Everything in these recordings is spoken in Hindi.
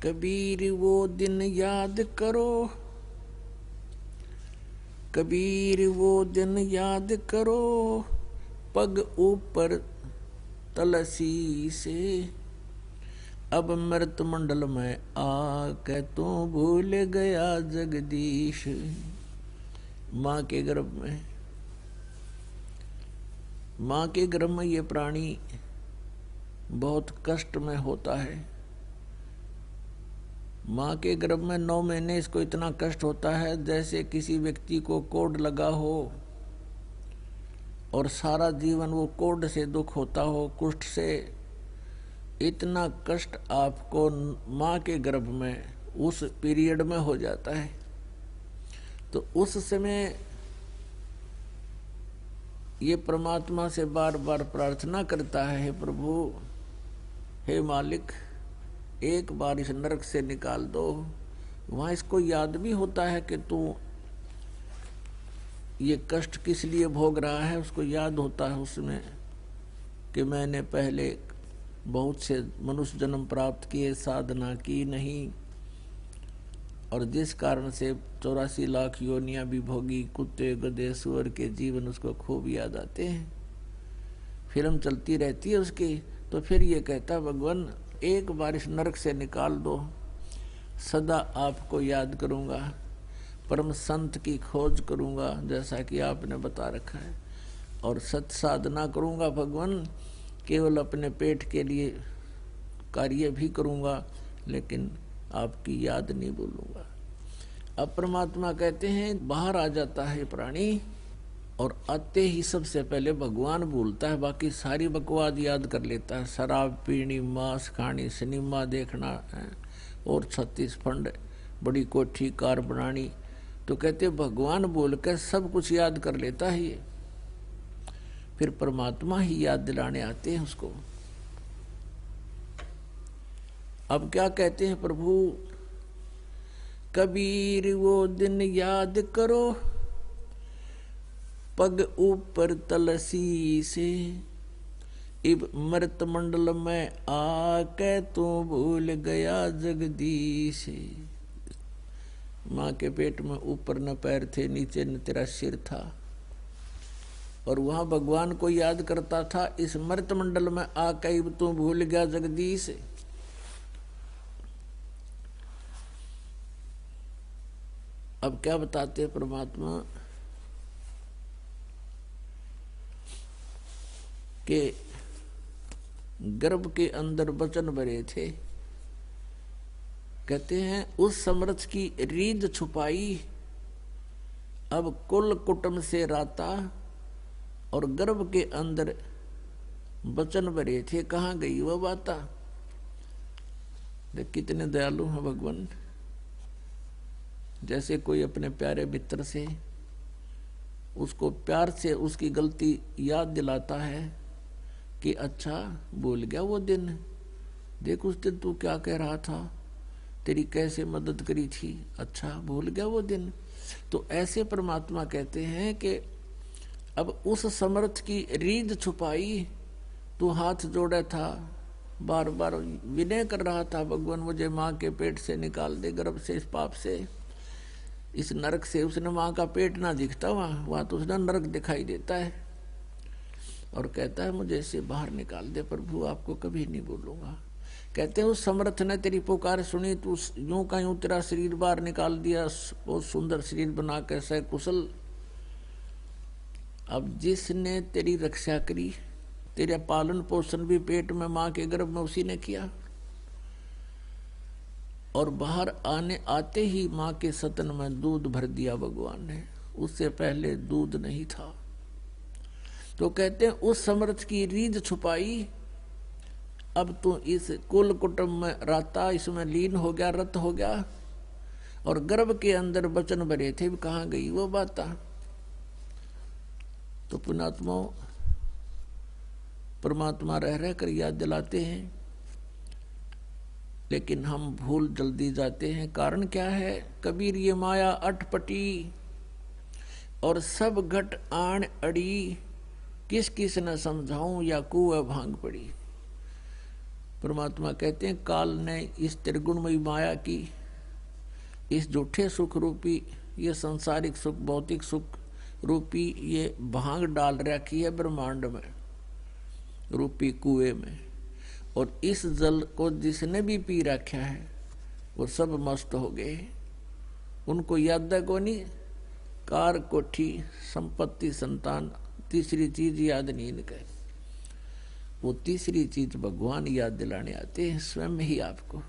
कबीर वो दिन याद करो, कबीर वो दिन याद करो, पग ऊपर तलसी से। अब मृत मंडल में आके तू भूल गया जगदीश। माँ के गर्भ में, माँ के गर्भ में ये प्राणी बहुत कष्ट में होता है। माँ के गर्भ में 9 महीने इसको इतना कष्ट होता है जैसे किसी व्यक्ति को कोढ़ लगा हो और सारा जीवन वो कोढ़ से दुख होता हो, कुष्ठ से। इतना कष्ट आपको माँ के गर्भ में उस पीरियड में हो जाता है। तो उस समय ये परमात्मा से बार बार प्रार्थना करता है, हे प्रभु, हे मालिक, एक बार इस नरक से निकाल दो। वहां इसको याद भी होता है कि तू ये कष्ट किस लिए भोग रहा है। उसको याद होता है उसमें कि मैंने पहले बहुत से मनुष्य जन्म प्राप्त किए, साधना की नहीं, और जिस कारण से 84 लाख योनियां भी भोगी, कुत्ते गधे सुअर के जीवन उसको खूब याद आते हैं। फिल्म चलती रहती है उसकी। तो फिर ये कहता, भगवान एक बार इस नरक से निकाल दो, सदा आपको याद करूंगा, परम संत की खोज करूंगा जैसा कि आपने बता रखा है, और सत साधना करूंगा भगवान। केवल अपने पेट के लिए कार्य भी करूंगा, लेकिन आपकी याद नहीं भूलूंगा। अब परमात्मा कहते हैं बाहर आ जाता है प्राणी, और आते ही सबसे पहले भगवान भूलता है, बाकी सारी बकवाद याद कर लेता है। शराब पीनी, मांस खानी, सिनेमा देखना है, और 36 फंड, बड़ी कोठी कार बनानी। तो कहते भगवान बोल कर सब कुछ याद कर लेता है ये। फिर परमात्मा ही याद दिलाने आते हैं उसको। अब क्या कहते हैं प्रभु, कबीर वो दिन याद करो, पग ऊपर तलसी से। इब मृत मंडल में आके तू भूल गया जगदीश। माँ के पेट में ऊपर न पैर थे, नीचे न तेरा सिर था, और वहां भगवान को याद करता था। इस मृत मंडल में आके इब तू भूल गया जगदीश। अब क्या बताते हैं परमात्मा के गर्भ के अंदर वचन भरे थे। कहते हैं उस समर्थ की रीद छुपाई, अब कुल कुटुंब से राता, और गर्भ के अंदर वचन भरे थे, कहाँ गई वह बाता। कितने दयालु हैं भगवान। जैसे कोई अपने प्यारे मित्र से उसको प्यार से उसकी गलती याद दिलाता है कि अच्छा भूल गया वो दिन, देख उस दिन तू क्या कह रहा था, तेरी कैसे मदद करी थी, अच्छा भूल गया वो दिन। तो ऐसे परमात्मा कहते हैं कि अब उस समर्थ की रीद छुपाई, तू हाथ जोड़ा था, बार बार विनय कर रहा था, भगवान मुझे माँ के पेट से निकाल दे, गर्भ से, इस पाप से, इस नरक से। उसने माँ का पेट ना दिखता वहां तो उसने नरक दिखाई देता है, और कहता है मुझे इससे बाहर निकाल दे प्रभु, आपको कभी नहीं भूलूंगा। कहते हैं उस समर्थ ने तेरी पुकार सुनी, तू यूं का यूं तेरा शरीर बाहर निकाल दिया, बहुत सुंदर शरीर बना के सकुशल। अब जिसने तेरी रक्षा करी, तेरा पालन पोषण भी पेट में माँ के गर्भ में उसी ने किया, और बाहर आते ही माँ के सतन में दूध भर दिया भगवान ने, उससे पहले दूध नहीं था। तो कहते हैं उस समर्थ की रीद छुपाई, अब तू इस कुल कुटुंब में राता, इसमें लीन हो गया, रत हो गया, और गर्भ के अंदर वचन भरे थे, कहाँ गई वो बात। तो पुणात्मा परमात्मा रह रह कर याद दिलाते हैं, लेकिन हम भूल जल्दी जाते हैं। कारण क्या है, कबीर ये माया अटपटी, और सब घट आण अड़ी, किस किस न समझाऊं या कुएं भांग पड़ी। परमात्मा कहते हैं काल ने इस त्रिगुणमयी माया की, इस झूठे सुख रूपी, ये संसारिक सुख, भौतिक सुख रूपी ये भांग डाल रखी है ब्रह्मांड में रूपी कुएं में। और इस जल को जिसने भी पी रखा है वो सब मस्त हो गए। उनको याद है को नहीं, कार कोठी संपत्ति संतान, तीसरी चीज याद नहीं इनके। वो तीसरी चीज भगवान याद दिलाने आते हैं स्वयं ही आपको।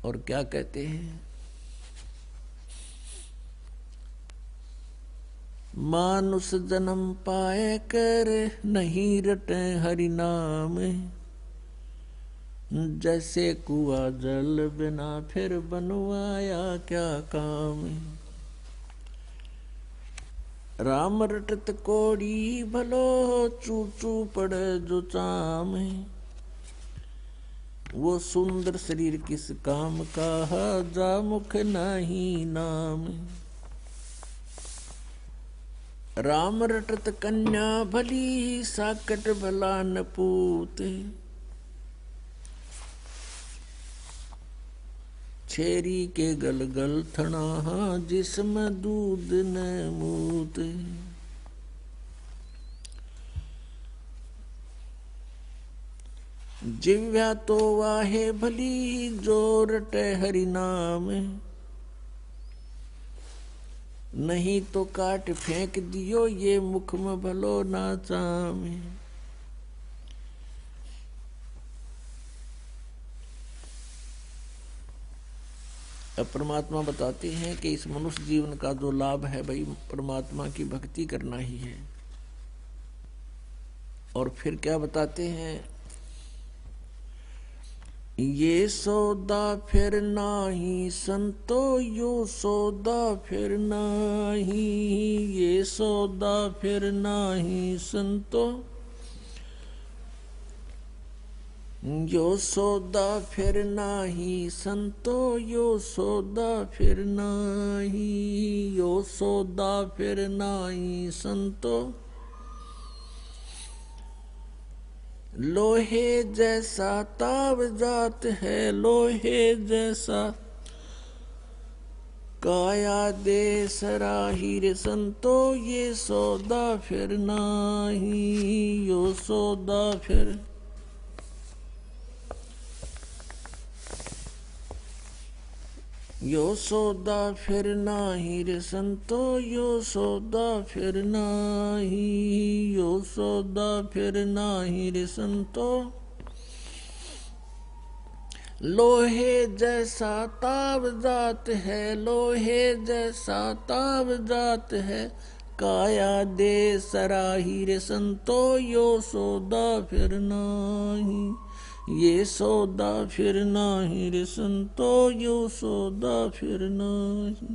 और क्या कहते हैं, मानुष जन्म पाए कर नहीं रटे हरि नाम, जैसे कुआ जल बिना फिर बनवाया क्या काम। राम रटत कोड़ी भलो चू चू पड़े जो चाम, वो सुंदर शरीर किस काम का जा मुख नहीं नाम। राम रटत कन्या भली साकट भला न पूत, छेरी के गल गल थना जिसमें दूध न मूत। जिव्या तो वाहे भली जो रटे हरि नाम, नहीं तो काट फेंक दियो ये मुख में भलो ना चामे। अब परमात्मा बताते हैं कि इस मनुष्य जीवन का जो लाभ है भाई परमात्मा की भक्ति करना ही है। और फिर क्या बताते हैं, ये सौदा फिर नाही संतो यो सौदा फिर नाही, ये सौदा फिर नाही संतो यो सौदा फिर नाही संतो, यो सौदा फिर नाही, यो सौदा फिर नाही संतो। लोहे जैसा ताव जात है लोहे जैसा, काया दे सराहिर संतो, ये सौदा फिर नाही, यो सौदा फिर। यो सौदा फिर नाही रे संतो, यो सौदा फिर नाही, यो सौदा फिर नाही रे संतो। लोहे जैसा ताव जात है लोहे जैसा ताव जात है, काया दे सराही रे संतो, यो सौदा फिर नाही, ये सौदा फिर नाही रे संतो, यो सौदा फिर नाही।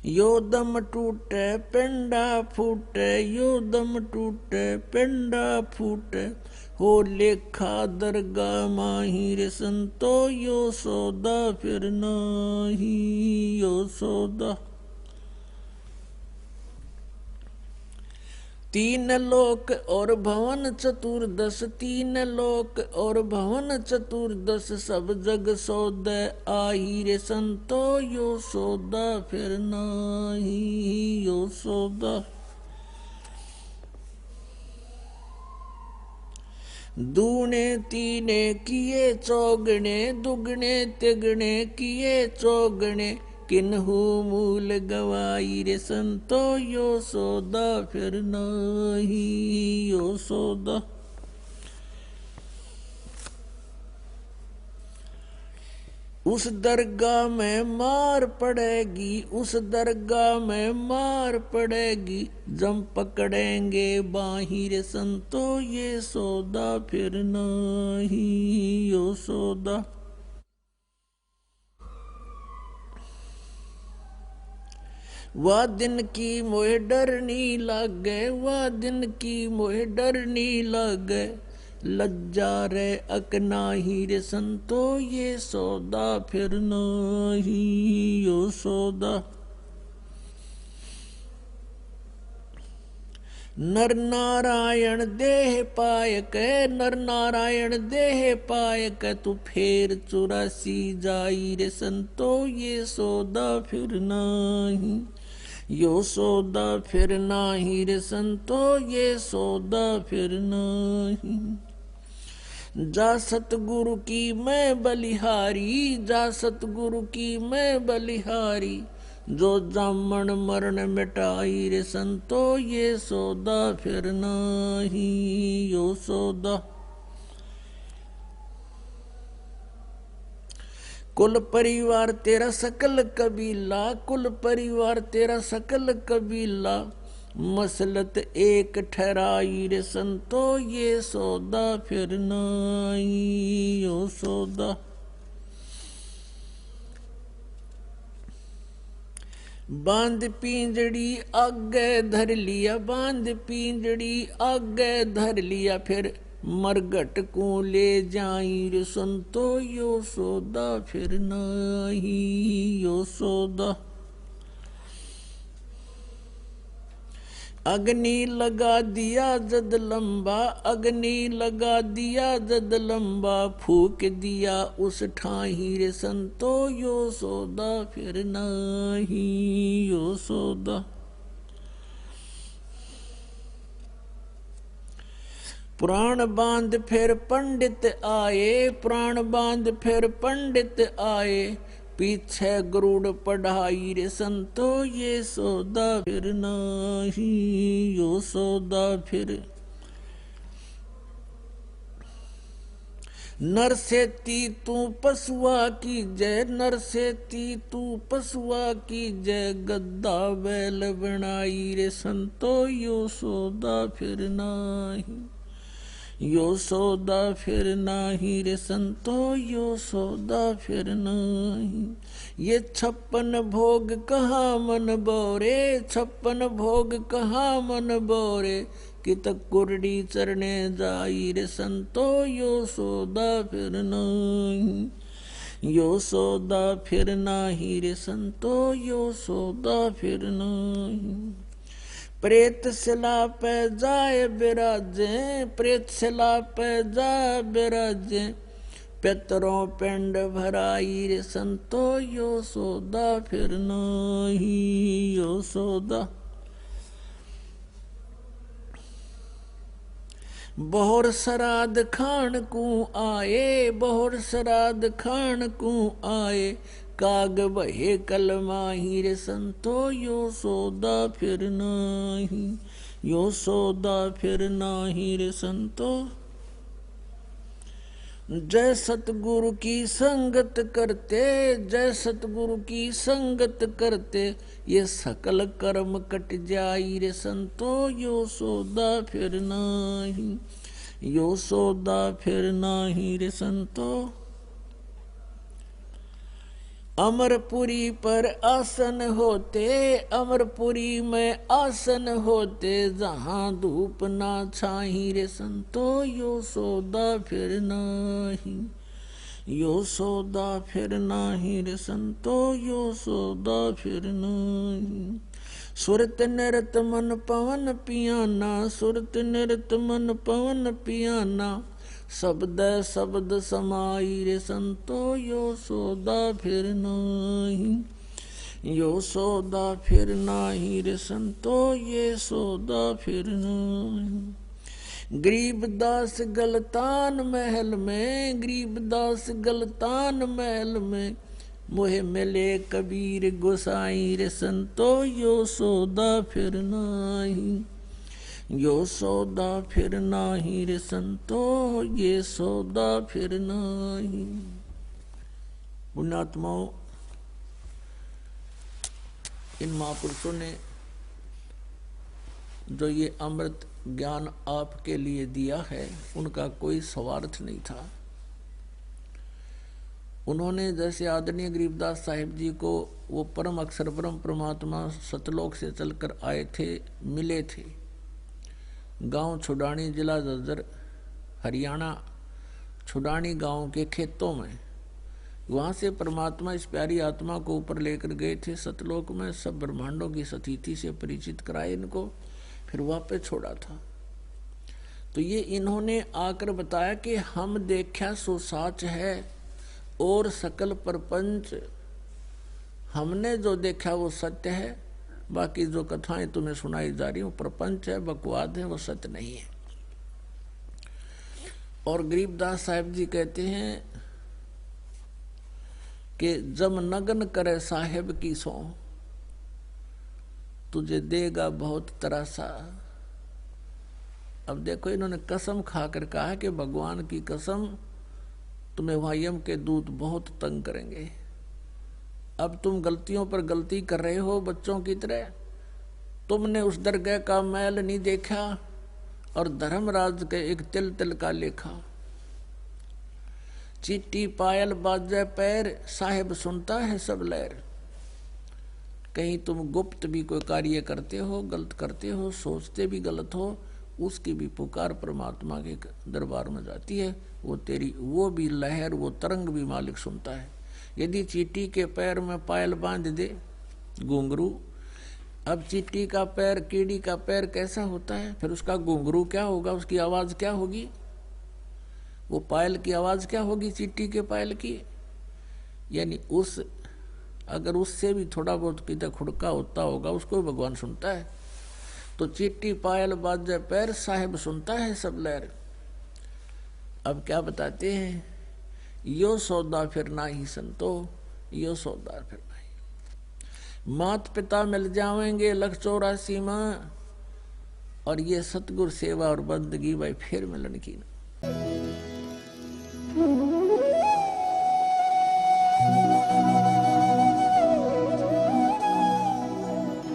यो दम टूटे पिंडा फूटे, यो दम टूटे पिंडा फूटे, हो लेखा दरगाह माही रे संतो, यो सौदा फिर नाही, यो सौदा। तीन लोक और भवन चतुर्दश, तीन लोक और भवन चतुर्दश, सब जग सौदे आही रे संतो, यो सौदा फिर नाही, यो सौदा। दूने तीने किए चौगने, दुगने तिगने किए चौगने, किन्हू मूल गवाई रे संतो, यो सौदा फिर नाही, यो सौदा। उस दरगाह में मार पड़ेगी, उस दरगाह में मार पड़ेगी, जम पकड़ेंगे बाही रे संतो, ये सौदा फिर नाही, यो सौदा। वह दिन की मोह डरनी लागे, वह दिन की मोह डरनी लागे, लज्जा रे अकनाही रे संतो, ये सौदा फिर नाही, यो सौदा। नर नारायण देह पायक, नर नारायण देह पायक, तू फेर 84 जाई रे संतो, ये सौदा फिर नाही, यो सौदा फिर नाही रे संतो, ये सौदा फिर नाही। जा सतगुरु की मैं बलिहारी, जा सतगुरु की मैं बलिहारी, जो जामन मरण मिटाई रे संतो, ये सौदा फिर नाही, यो सौदा। कुल परिवार तेरा सकल कबीला, कुल परिवार तेरा सकल कबीला, मसलत एक ठहराई रे संतो, ये सौदा फिर नहीं, यो सौदा। बांध पिंजड़ी आगे धर लिया, बांध पिंजड़ी आगे धर लिया, फिर मरघट को ले जाई रे संतो, यो सौदा फिर नहीं, यो सौदा। अग्नि लगा दिया जद लंबा, अग्नि लगा दिया जद लंबा, फूक दिया उस ठाही रे संतो, यो सौदा फिर नाही, यो सौदा। प्राण बांध फिर पंडित आए, प्राण बांध फिर पंडित आए, पीछे गरुड़ पढ़ाई रे संतो, ये सौदा फिर नाही, यो सौदा फिर। नर से ती तू पशुआ की जय, नर से ती तू पशुआ की जय, गद्दा बैल बनाई रे संतो, यो सौदा फिर नाही, यो सौदा फिर नाही रे संतो, यो सौदा फिर नाही। ये 56 भोग कहाँ मन बोरे, 56 भोग कहाँ मन बोरे, कित कुरडी चरने जाई रे संतो, यो सौदा फिर नाही, यो सौदा फिर नाही रे संतो, यो सौदा फिर नाही। प्रेत शिला पे जाए बिराजे, प्रेत शिला पे जाए बिराजे, पितरों पिंड भराई रे संतो, यो सौदा फिर नाही, यो सौदा। बहुर श्राद्ध खान को आए, बहुर श्राद्ध खान को आए, काग बहे कलमाही रे संतो, यो सौदा फिर नाही, यो सौदा फिर नाही रे संतो। जय सतगुरु की संगत करते, जय सतगुरु की संगत करते, ये सकल कर्म कट जाई रे संतो, यो सौदा फिर नाही, यो सौदा फिर नाही रे संतो। अमरपुरी पर आसन होते, अमरपुरी में आसन होते, जहाँ धूप ना छाही रे संतो, यो सौदा फिर नाही, यो सौदा फिर नाही रे संतो, यो सौदा फिर नाही। सुरत नृत मन पवन पियाना, सुरत नृत मन पवन पियाना, शब्द शब्द समाई रे संतो, यो सौदा फिर नाही, यो सौदा फिर नाही रे संतो, ये सौदा फिर नाही। गरीबदास गलतान महल में, गरीबदास गलतान महल में, मोहे मिले कबीर गोसाई रे संतो, यो सौदा फिर नाही, यो सौदा फिर नाही रे संतो, ये सौदा फिर नाही। पुण्यात्माओं, इन महापुरुषों ने जो ये अमृत ज्ञान आपके लिए दिया है, उनका कोई स्वार्थ नहीं था। उन्होंने जैसे आदरणीय गरीबदास साहिब जी को वो परम अक्षर परम परमात्मा सतलोक से चलकर आए थे, मिले थे। गांव छुडानी, जिला झज्जर, हरियाणा, छुडानी गांव के खेतों में, वहाँ से परमात्मा इस प्यारी आत्मा को ऊपर लेकर गए थे सतलोक में। सब ब्रह्मांडों की स्थिति से परिचित कराए इनको, फिर वापस छोड़ा था। तो ये इन्होंने आकर बताया कि हम देखा सो साच है और सकल प्रपंच, हमने जो देखा वो सत्य है, बाकी जो कथाएं तुम्हें सुनाई जा रही वो प्रपंच है, बकवाद है, वो सत्य नहीं है। और गरीबदास साहब जी कहते हैं कि जब नगन करे साहेब की सो, तुझे देगा बहुत तरासा। अब देखो इन्होंने कसम खाकर कहा है कि भगवान की कसम, तुम्हें वहां यम के दूत बहुत तंग करेंगे। अब तुम गलतियों पर गलती कर रहे हो बच्चों की तरह। तुमने उस दरगाह का मैल नहीं देखा और धर्मराज के एक तिल तिल का लेखा। चीटी पायल बाजे पैर, साहेब सुनता है सब लहर। कहीं तुम गुप्त भी कोई कार्य करते हो, गलत करते हो, सोचते भी गलत हो, उसकी भी पुकार परमात्मा के दरबार में जाती है। वो तेरी वो भी लहर, वो तरंग भी मालिक सुनता है। यदि चीटी के पैर में पायल बांध दे घुंघरू, अब चीटी का पैर, कीड़ी का पैर कैसा होता है, फिर उसका घुंघरू क्या होगा, उसकी आवाज क्या होगी, वो पायल की आवाज क्या होगी चीटी के पायल की। यानी उस अगर उससे भी थोड़ा बहुत कितना खुड़का होता होगा उसको भगवान सुनता है। तो चीटी पायल बाजे पैर, साहेब सुनता है सब लहर। अब क्या बताते हैं, यो सौदा फिर ना ही संतो, यो सौदा फिर नहीं। मात पिता मिल जाएंगे लख 84 में, और ये सतगुरु सेवा और बंदगी भाई फिर मिलन की ना।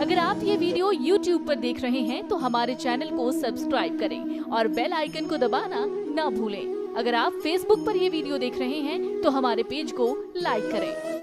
अगर आप ये वीडियो YouTube पर देख रहे हैं तो हमारे चैनल को सब्सक्राइब करें और बेल आइकन को दबाना ना भूलें। अगर आप Facebook पर ये वीडियो देख रहे हैं तो हमारे पेज को लाइक करें।